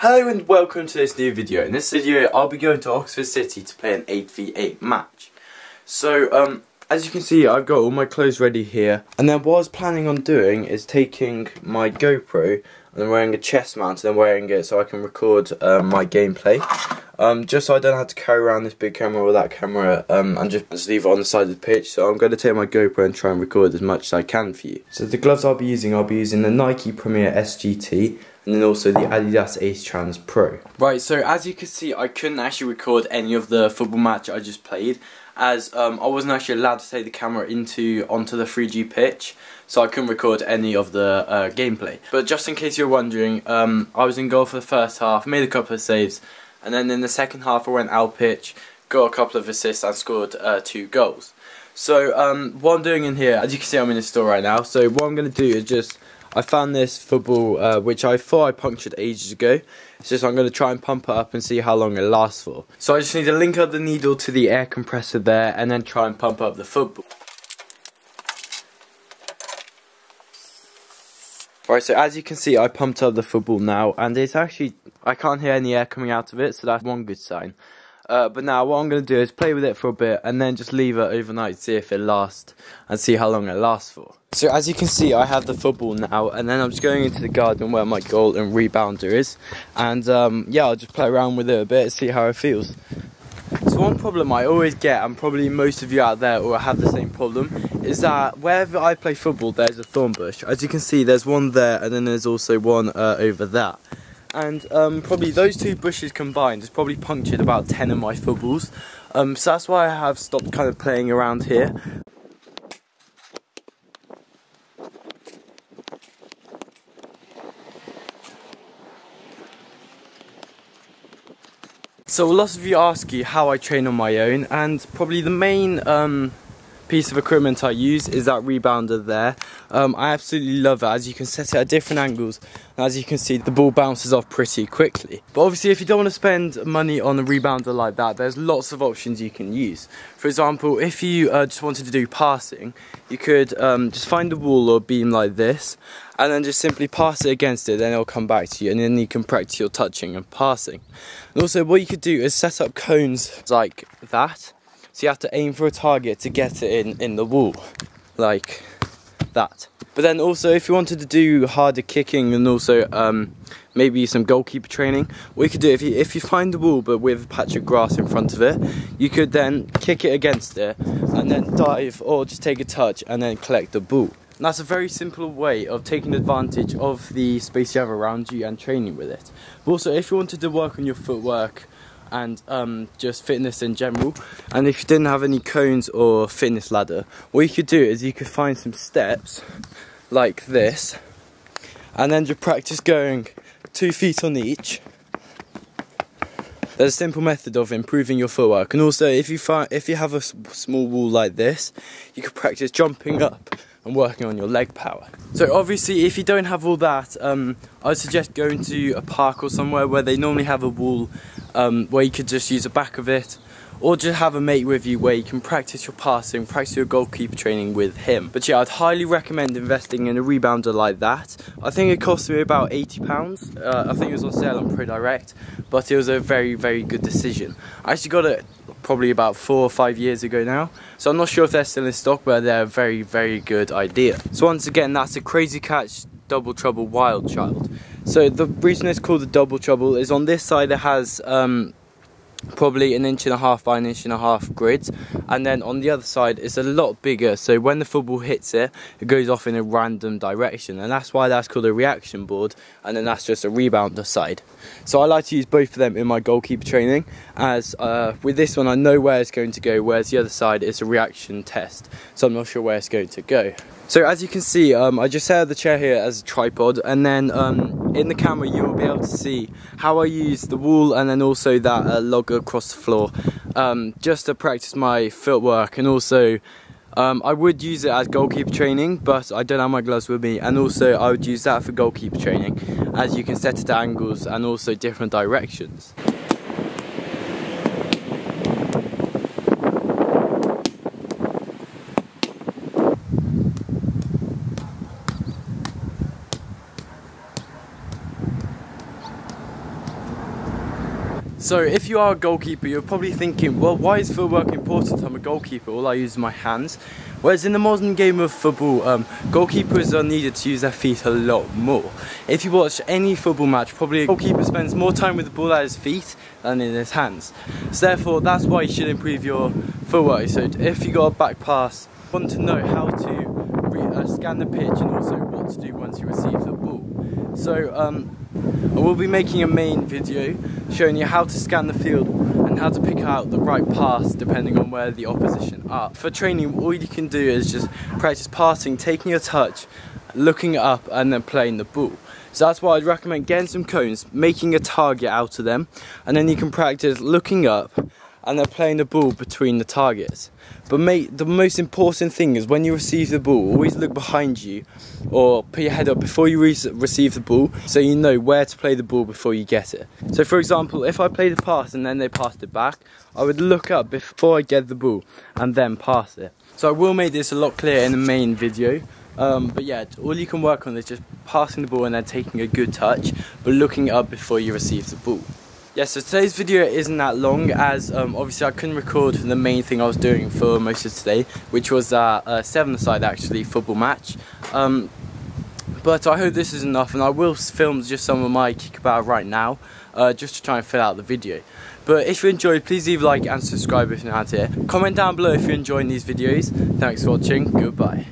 Hello and welcome to this new video. In this video I'll be going to Oxford City to play an 8v8 match. So as you can see, I've got all my clothes ready here, and then what I was planning on doing is taking my GoPro and then wearing a chest mount and then wearing it so I can record my gameplay. Just so I don't have to carry around this big camera or that camera and just leave it on the side of the pitch. So I'm going to take my GoPro and try and record as much as I can for you. So the gloves I'll be using the Nike Premier SGT and then also the Adidas Ace Trans Pro. Right, so as you can see, I couldn't actually record any of the football match I just played, as I wasn't actually allowed to take the camera onto the 3G pitch, so I couldn't record any of the gameplay. But just in case you're wondering, I was in goal for the first half, made a couple of saves, and then in the second half I went out pitch, got a couple of assists and scored 2 goals. So what I'm doing in here, as you can see, I'm in the store right now, so what I'm going to do is I found this football which I thought I punctured ages ago. It's just I'm going to try and pump it up and see how long it lasts for. So I just need to link up the needle to the air compressor there and then try and pump up the football. Right, so as you can see, I pumped up the football now, and it's actually, I can't hear any air coming out of it, so that's one good sign. But now what I'm going to do is play with it for a bit and then just leave it overnight, see if it lasts and see how long it lasts for. So as you can see, I have the football now, and then I'm just going into the garden where my goal and rebounder is, and yeah, I'll just play around with it a bit, see how it feels. So one problem I always get, and probably most of you out there will have the same problem, is that wherever I play football there's a thorn bush. As you can see, there's one there and then there's also one over there. And probably those 2 bushes combined has probably punctured about 10 of my footballs. So that's why I have stopped kind of playing around here. So lots of you ask you how I train on my own, and probably the main piece of equipment I use is that rebounder there. I absolutely love it, as you can set it at different angles, and as you can see the ball bounces off pretty quickly. But obviously if you don't want to spend money on a rebounder like that, there's lots of options you can use. For example, if you just wanted to do passing, you could just find a wall or beam like this and then just simply pass it against it, then it'll come back to you, and then you can practice your touching and passing. And also what you could do is set up cones like that. So you have to aim for a target to get it in the wall, like that. But then also if you wanted to do harder kicking and also maybe some goalkeeper training, what you could do, if you find the wall but with a patch of grass in front of it, you could then kick it against it and then dive or just take a touch and then collect the ball. And that's a very simple way of taking advantage of the space you have around you and training with it. But also if you wanted to work on your footwork and just fitness in general, and if you didn't have any cones or fitness ladder, what you could do is you could find some steps like this and then just practice going 2 feet on each. There's a simple method of improving your footwork. And also if you have a small wall like this, you could practice jumping up and working on your leg power. So obviously if you don't have all that, I would suggest going to a park or somewhere where they normally have a wall where you could just use the back of it, or just have a mate with you where you can practice your passing, practice your goalkeeper training with him. But yeah, I'd highly recommend investing in a rebounder like that. I think it cost me about £80. I think it was on sale on ProDirect, but it was a very, very good decision. I actually got it probably about 4 or 5 years ago now, so I'm not sure if they're still in stock, but they're a very, very good idea. So once again, that's a Crazy Catch Double Trouble Wild Child. So the reason it's called the Double Trouble is on this side it has probably 1.5 inch by 1.5 inch grids, and then on the other side it's a lot bigger, so when the football hits it, it goes off in a random direction, and that's why that's called a reaction board, and then that's just a rebounder side. So I like to use both of them in my goalkeeper training, as with this one I know where it's going to go, whereas the other side is a reaction test, so I'm not sure where it's going to go. So as you can see, I just set up the chair here as a tripod, and then in the camera you will be able to see how I use the wall and then also that log across the floor, just to practice my footwork. And also I would use it as goalkeeper training, but I don't have my gloves with me, and also I would use that for goalkeeper training, as you can set it at angles and also different directions. So if you are a goalkeeper, you're probably thinking, well, why is footwork important? I'm a goalkeeper, all I use is my hands. Whereas in the modern game of football, goalkeepers are needed to use their feet a lot more. If you watch any football match, probably a goalkeeper spends more time with the ball at his feet than in his hands. So therefore, that's why you should improve your footwork. So if you got a back pass, you want to know how to scan the pitch and also what to do once you receive the ball. So I will be making a main video showing you how to scan the field and how to pick out the right pass depending on where the opposition are. For training, all you can do is just practice passing, taking a touch, looking up and then playing the ball. So that's why I'd recommend getting some cones, making a target out of them, and then you can practice looking up and then playing the ball between the targets. But the most important thing is when you receive the ball, always look behind you or put your head up before you receive the ball, so you know where to play the ball before you get it. So for example, if I played a pass and then they passed it back, I would look up before I get the ball and then pass it. So I will make this a lot clearer in the main video. But yeah, all you can work on is just passing the ball and then taking a good touch, but looking up before you receive the ball. Yeah, so today's video isn't that long as obviously I couldn't record the main thing I was doing for most of today, which was a seven-a-side actually football match. But I hope this is enough, and I will film just some of my kick about right now, just to try and fill out the video. But if you enjoyed, please leave a like and subscribe if you're not here. Comment down below if you're enjoying these videos. Thanks for watching, goodbye.